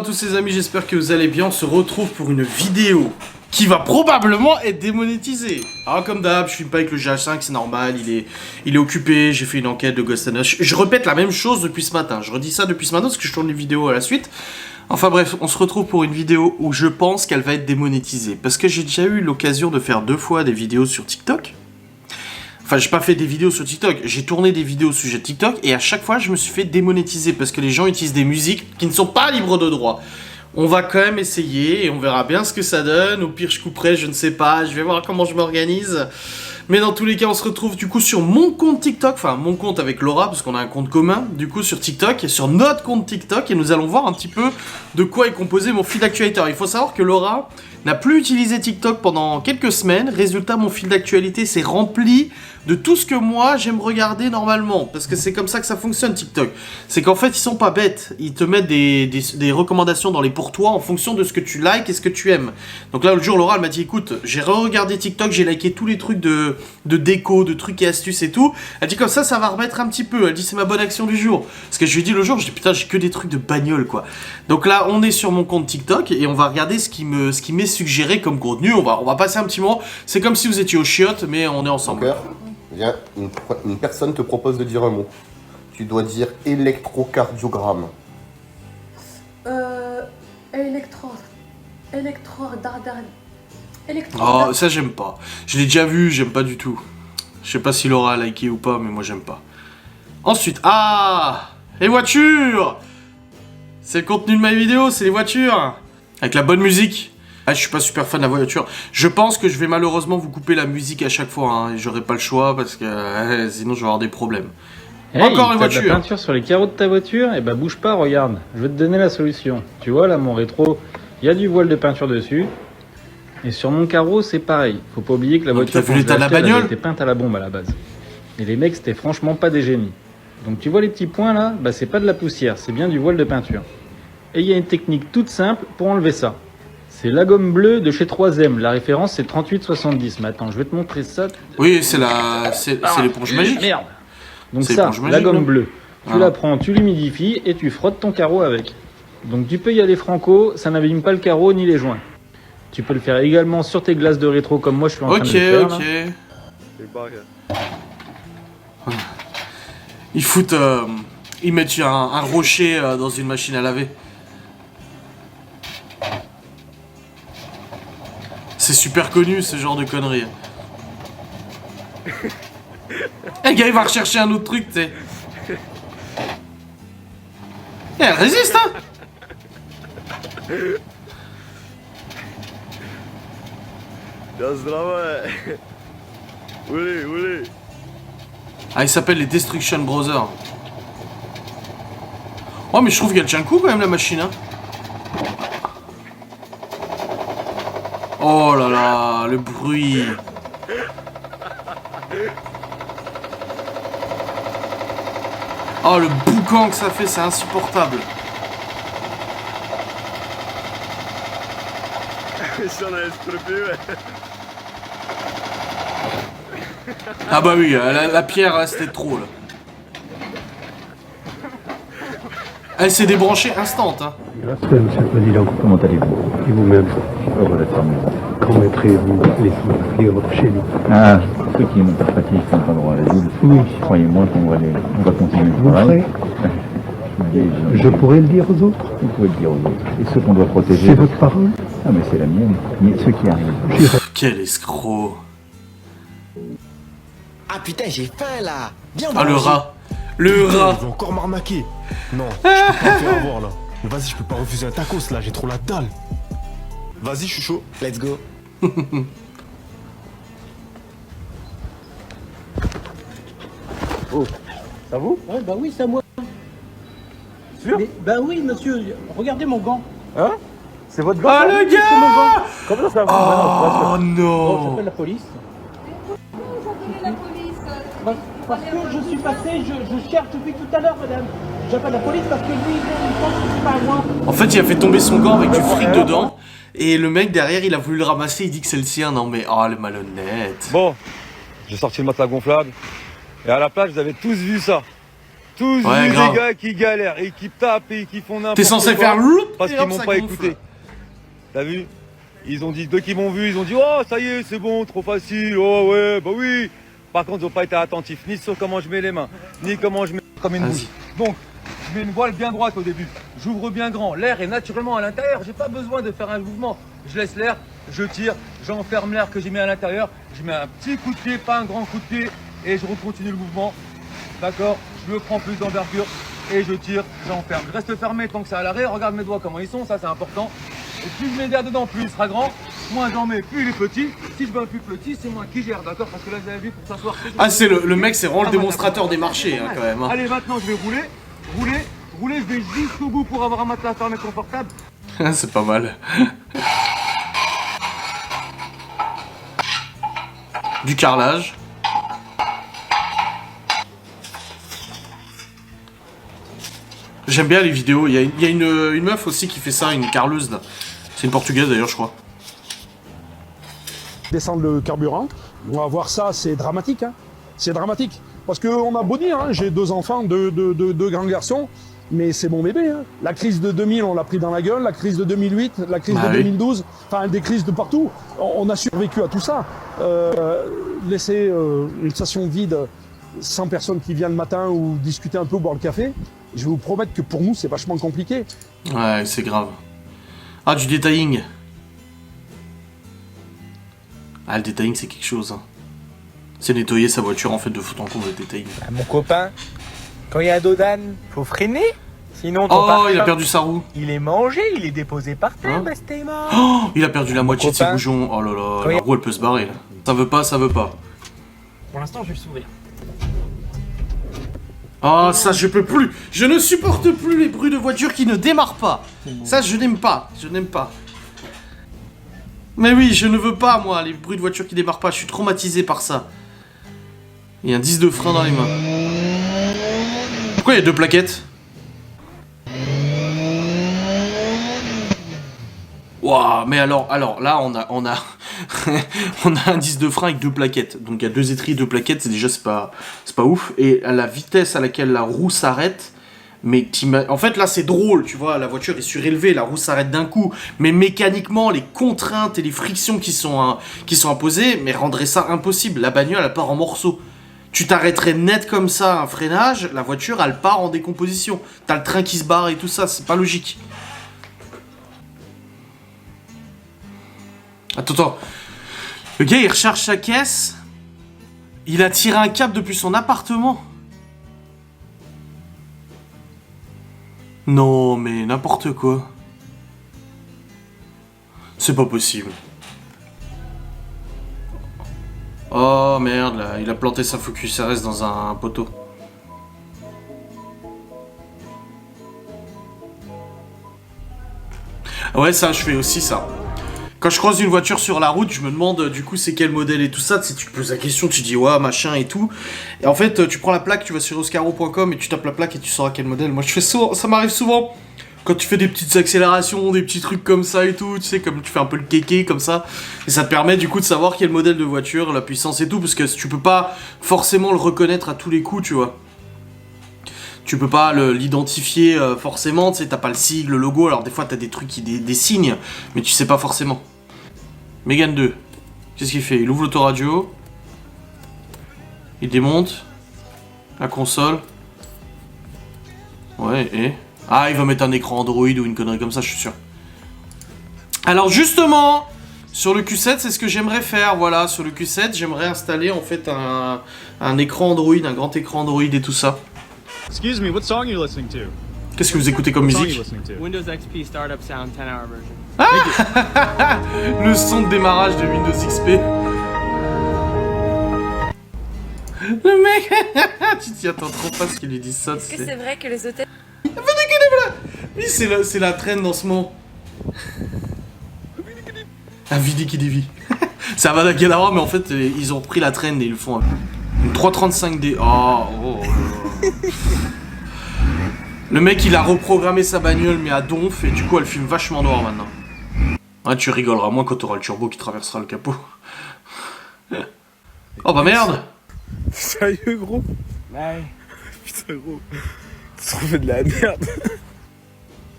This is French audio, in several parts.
à tous les amis, j'espère que vous allez bien. On se retrouve pour une vidéo qui va probablement être démonétisée. Alors comme d'hab, je filme pas avec le GH5, c'est normal, il est occupé, j'ai fait une enquête de Ghost and Us. Je répète la même chose depuis ce matin, je redis ça depuis ce matin parce que je tourne les vidéos à la suite. Enfin bref, on se retrouve pour une vidéo où je pense qu'elle va être démonétisée. Parce que j'ai déjà eu l'occasion de faire 2 fois des vidéos sur TikTok. Enfin, j'ai pas fait des vidéos sur TikTok, j'ai tourné des vidéos au sujet de TikTok et à chaque fois, je me suis fait démonétiser parce que les gens utilisent des musiques qui ne sont pas libres de droit. On va quand même essayer et on verra bien ce que ça donne. Au pire, je couperai, je ne sais pas, je vais voir comment je m'organise. Mais dans tous les cas, on se retrouve du coup sur mon compte TikTok, enfin mon compte avec Laura, parce qu'on a un compte commun, du coup sur TikTok, et sur notre compte TikTok, et nous allons voir un petit peu de quoi est composé mon fil d'actualité. Il faut savoir que Laura n'a plus utilisé TikTok pendant quelques semaines, résultat, mon fil d'actualité s'est rempli de tout ce que moi j'aime regarder normalement, parce que c'est comme ça que ça fonctionne TikTok. C'est qu'en fait, ils sont pas bêtes, ils te mettent des recommandations dans les pour toi en fonction de ce que tu likes et ce que tu aimes. Donc là, l'autre jour, Laura, elle m'a dit, écoute, j'ai re-regardé TikTok, j'ai liké tous les trucs de déco, de trucs et astuces et tout. Elle dit comme ça va remettre un petit peu. Elle dit c'est ma bonne action du jour. Parce que je lui ai dit le jour, je dis putain, j'ai que des trucs de bagnole quoi. Donc là, on est sur mon compte TikTok et on va regarder ce qui m'est suggéré comme contenu. On va passer un petit moment. C'est comme si vous étiez au chiottes, mais on est ensemble. Okay. Viens, une personne te propose de dire un mot. Tu dois dire électrocardiogramme. Oh, ça j'aime pas. Je l'ai déjà vu, j'aime pas du tout. Je sais pas si Laura a liké ou pas, mais moi j'aime pas. Ensuite, les voitures. C'est le contenu de ma vidéo, c'est les voitures. Avec la bonne musique. Je suis pas super fan de la voiture. Je pense que je vais malheureusement vous couper la musique à chaque fois. Hein, et j'aurai pas le choix parce que sinon je vais avoir des problèmes. Hey, encore une voiture. De la peinture sur les carreaux de ta voiture, et bah bouge pas, regarde. Je vais te donner la solution. Tu vois là, mon rétro, il y a du voile de peinture dessus. Et sur mon carreau, c'est pareil. Faut pas oublier que la voiture, t'as vu l'état de la bagnole, elle était peinte à la bombe à la base. Et les mecs, c'était franchement pas des génies. Donc tu vois les petits points là, bah c'est pas de la poussière, c'est bien du voile de peinture. Et il y a une technique toute simple pour enlever ça. C'est la gomme bleue de chez 3M. La référence c'est 3870. Mais attends, je vais te montrer ça. Oui, c'est l'éponge magique. Merde. Donc ça, la gomme bleue. Tu la prends, tu l'humidifies et tu frottes ton carreau avec. Donc tu peux y aller franco, ça n'abîme pas le carreau ni les joints. Tu peux le faire également sur tes glaces de rétro comme moi je suis en train de le faire. Ok. Ils mettent un rocher dans une machine à laver. C'est super connu ce genre de conneries. Le gars il va rechercher un autre truc, tu sais. Elle résiste, hein. Il s'appelle les Destruction Brothers. Oh mais je trouve qu'elle tient le coup quand même la machine, hein. Oh là là, le bruit. Oh le boucan que ça fait, c'est insupportable. Ah bah oui, la pierre là, c'était trop là. Elle s'est débranchée instant, hein. Merci, monsieur le président. Comment allez-vous? Et vous-même, Heureux d'être parmi vous. quand mettrez-vous les sous chez nous? Ah, ceux qui n'ont pas de fatigue n'ont pas le droit à la ville. Oui. Croyez-moi qu'on va continuer le Vous travail. ferez? Je pourrais le dire aux autres? Vous pouvez le dire aux autres. Et ceux qu'on doit protéger. C'est votre parole? Ah, mais c'est la mienne. Mais ceux qui arrivent. J'irai. Quel escroc. Ah putain, j'ai faim là. Viens, on Ah va le manger. rat. Le rat. Ils vont encore m'arnaquer. Non, je peux pas me faire avoir là. Mais vas-y, je peux pas refuser un tacos là, j'ai trop la dalle. Vas-y, je suis chaud. Let's go. Oh, ça vous? Ouais, bah oui, c'est à moi. Sûr? Mais, bah oui, monsieur, regardez mon gant. Hein? C'est votre gars? Ah le gars. Comment ça va? Oh Bon, non. j'appelle la police. Parce que je suis passé, je cherche depuis tout à l'heure, madame. J'appelle la police parce que lui, il pense que c'est pas à moi. En fait, il a fait tomber son gant avec du fric dedans. Et le mec derrière, il a voulu le ramasser, il dit que c'est le sien. Non mais, oh le malhonnête. Bon, j'ai sorti le matelas gonflable. Et à la plage, vous avez tous vu ça. Tous Ouais, des grave. gars qui galèrent et qui tapent et qui font n'importe quoi. T'es censé faire loup parce et qu'ils hop, m'ont ça pas gonfle. écouté. T'as vu? Ils ont dit, deux qui m'ont vu, ils ont dit, oh ça y est, c'est bon, trop facile, oh ouais, bah oui. Par contre, ils n'ont pas été attentifs, ni sur comment je mets les mains, ni comment je mets comme une Vas-y. bouche. Donc, je mets une voile bien droite au début. J'ouvre bien grand, l'air est naturellement à l'intérieur, j'ai pas besoin de faire un mouvement. Je laisse l'air, je tire, j'enferme l'air que j'ai mis à l'intérieur, je mets un petit coup de pied, pas un grand coup de pied, et je recontinue le mouvement. D'accord? Je le prends plus d'envergure et je tire, j'enferme. Je reste fermé tant que c'est à l'arrêt, regarde mes doigts comment ils sont, ça c'est important. Et plus je mets d'air dedans, plus il sera grand, moins j'en mets, plus il est petit. Si je veux un plus petit, c'est moi qui gère, d'accord? Parce que là, vous avez vu, pour s'asseoir... Ah, c'est le mec, c'est vraiment le démonstrateur des marchés, hein, quand même. Hein. Allez, maintenant, je vais rouler, je vais jusqu'au bout pour avoir un matelas fermé confortable. C'est pas mal. Du carrelage. J'aime bien les vidéos. Il y a une meuf aussi qui fait ça, une carleuse là. C'est une portugaise d'ailleurs, je crois. Descendre le carburant, on va voir ça, c'est dramatique. Hein. C'est dramatique. Parce qu'on a beau dire, hein, j'ai 2 enfants, deux grands garçons, mais c'est mon bébé. Hein. La crise de 2000, on l'a pris dans la gueule. La crise de 2008, la crise de 2012, enfin des crises de partout. On a survécu à tout ça. Laisser une station vide, sans personne qui vient le matin ou discuter un peu, boire le café, je vais vous promettre que pour nous, c'est vachement compliqué. Ouais, c'est grave. Ah, du detailing. Ah, le detailing, c'est quelque chose. Hein. C'est nettoyer sa voiture, en fait, de fond en comble, le detailing. Bah, mon copain, quand il y a un dos d'âne, faut freiner. Sinon, oh, il a perdu sa roue. Il est mangé, il est déposé par terre, Hein bah c'était mort. Oh, il a perdu la moitié de ses copain. boujons. Oh là là, la roue, elle peut se barrer, là. Ça veut pas, ça veut pas. Pour l'instant, je vais le sourire. Oh, ça, je peux plus. Je ne supporte plus les bruits de voitures qui ne démarrent pas. Ça, je n'aime pas. Je n'aime pas. Mais oui, je ne veux pas, moi, les bruits de voitures qui démarrent pas. Je suis traumatisé par ça. Il y a un 10 de frein dans les mains. Pourquoi il y a 2 plaquettes? Waouh, mais alors là, on a on a un 10 de frein avec 2 plaquettes. Donc il y a 2 étriers, 2 plaquettes, c'est déjà c'est pas ouf. Et à la vitesse à laquelle la roue s'arrête, mais en fait là c'est drôle, tu vois, la voiture est surélevée, la roue s'arrête d'un coup, mais mécaniquement les contraintes et les frictions qui sont imposées, mais rendraient ça impossible. La bagnole elle part en morceaux. Tu t'arrêterais net comme ça un freinage, la voiture elle part en décomposition. T'as le train qui se barre et tout ça, c'est pas logique. Attends. Le gars, il recharge sa caisse. Il a tiré un câble depuis son appartement. Non, mais n'importe quoi. C'est pas possible. Oh merde, là, il a planté sa Focus RS dans un poteau. Ouais, ça, je fais aussi ça. Quand je croise une voiture sur la route, je me demande du coup c'est quel modèle et tout ça. Tu sais, tu te poses la question, tu dis ouais, machin et tout. Et en fait, tu prends la plaque, tu vas sur oscaro.com et tu tapes la plaque et tu sauras quel modèle. Moi, je fais souvent, ça m'arrive souvent. Quand tu fais des petites accélérations, des petits trucs comme ça et tout, tu sais, comme tu fais un peu le kéké comme ça. Et ça te permet du coup de savoir quel modèle de voiture, la puissance et tout. Parce que tu peux pas forcément le reconnaître à tous les coups, tu vois. Tu peux pas l'identifier forcément, tu sais, t'as pas le sigle, le logo. Alors des fois, t'as des trucs des signes, mais tu sais pas forcément. Mégane 2, qu'est-ce qu'il fait? Il ouvre l'autoradio, il démonte la console. Ouais, et... Ah, il va mettre un écran Android ou une connerie comme ça, je suis sûr. Alors justement, sur le Q7, c'est ce que j'aimerais faire, voilà. Sur le Q7, j'aimerais installer en fait un écran Android, un grand écran Android et tout ça. Excuse me, what song are you listening to? Qu'est-ce que vous écoutez comme musique? Windows XP Startup Sound 10-hour version. Ah le son de démarrage de Windows XP. Le mec, tu t'y attends trop pas ce qu'il lui dise ça. Est-ce que c'est vrai que les hôtels... Oui, c'est la traîne dans ce moment. Un Vidi qui dévie. C'est un Vada Kedavra, mais en fait, ils ont pris la traîne et ils le font. Une 335D. Oh. Le mec, il a reprogrammé sa bagnole, mais à donf, et du coup, elle filme vachement noir maintenant. Ouais, tu rigoleras moins quand t'auras le turbo qui traversera le capot. Oh bah merde! Sérieux, gros? Ouais. Putain, gros. Tu te refais de la merde.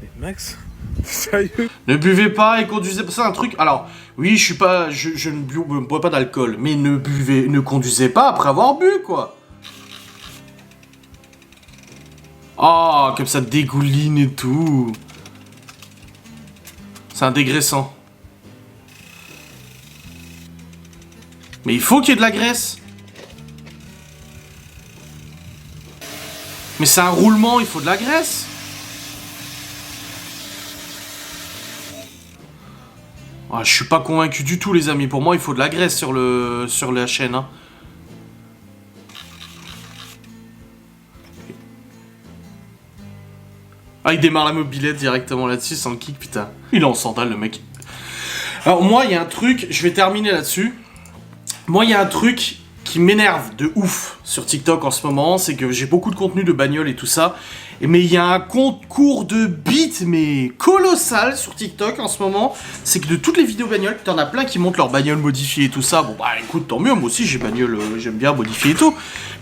Mais Max, sérieux? Ne buvez pas et conduisez pas. C'est un truc. Alors, oui, je ne bois pas d'alcool, mais ne conduisez pas après avoir bu, quoi. Oh, comme ça dégouline et tout. C'est un dégraissant. Mais il faut qu'il y ait de la graisse. Mais c'est un roulement, il faut de la graisse. Ah, je suis pas convaincu du tout, les amis. Pour moi, il faut de la graisse sur la chaîne. Hein. Ah, il démarre la mobilette directement là-dessus sans le kick, putain. Il est en sandales, le mec. Alors, moi, il y a un truc, je vais terminer là-dessus. Moi, il y a un truc qui m'énerve de ouf sur TikTok en ce moment, c'est que j'ai beaucoup de contenu de bagnole et tout ça. Mais il y a un concours de beats, mais colossal sur TikTok en ce moment. C'est que de toutes les vidéos bagnoles, t'en as plein qui montrent leur bagnole modifiée et tout ça. Bon, bah écoute, tant mieux, moi aussi j'ai bagnole, j'aime bien modifier et tout.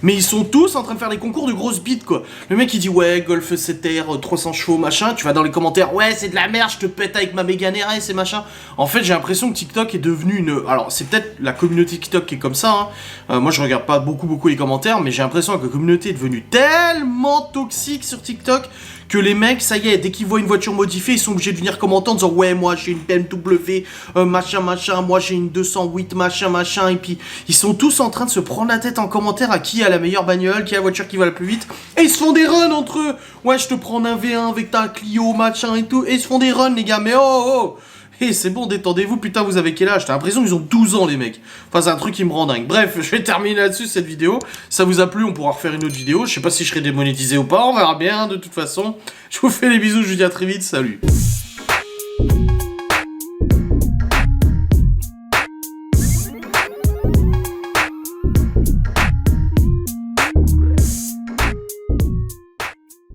Mais ils sont tous en train de faire des concours de grosses beats, quoi. Le mec il dit, ouais, Golf 7R, 300 chevaux, machin. Tu vas dans les commentaires, ouais, c'est de la merde, je te pète avec ma Mégane RS et machin. En fait, j'ai l'impression que TikTok est devenu une. Alors, c'est peut-être la communauté TikTok qui est comme ça, hein. Moi, je regarde pas beaucoup les commentaires, mais j'ai l'impression que la communauté est devenue tellement toxique sur TikTok que les mecs, ça y est, dès qu'ils voient une voiture modifiée, ils sont obligés de venir commenter en disant ouais, moi j'ai une BMW, machin, moi j'ai une 208, machin, et puis ils sont tous en train de se prendre la tête en commentaire à qui a la meilleure bagnole, qui a la voiture qui va la plus vite, et ils se font des runs entre eux. Ouais, je te prends un V1 avec ta Clio, machin et tout, et ils se font des runs, les gars, mais oh hey, c'est bon, détendez-vous, putain, vous avez quel âge? T'as l'impression qu'ils ont 12 ans, les mecs. Enfin, c'est un truc qui me rend dingue. Bref, je vais terminer là-dessus, cette vidéo. Ça vous a plu, on pourra refaire une autre vidéo. Je sais pas si je serai démonétisé ou pas, on verra bien, de toute façon. Je vous fais des bisous, je vous dis à très vite, salut.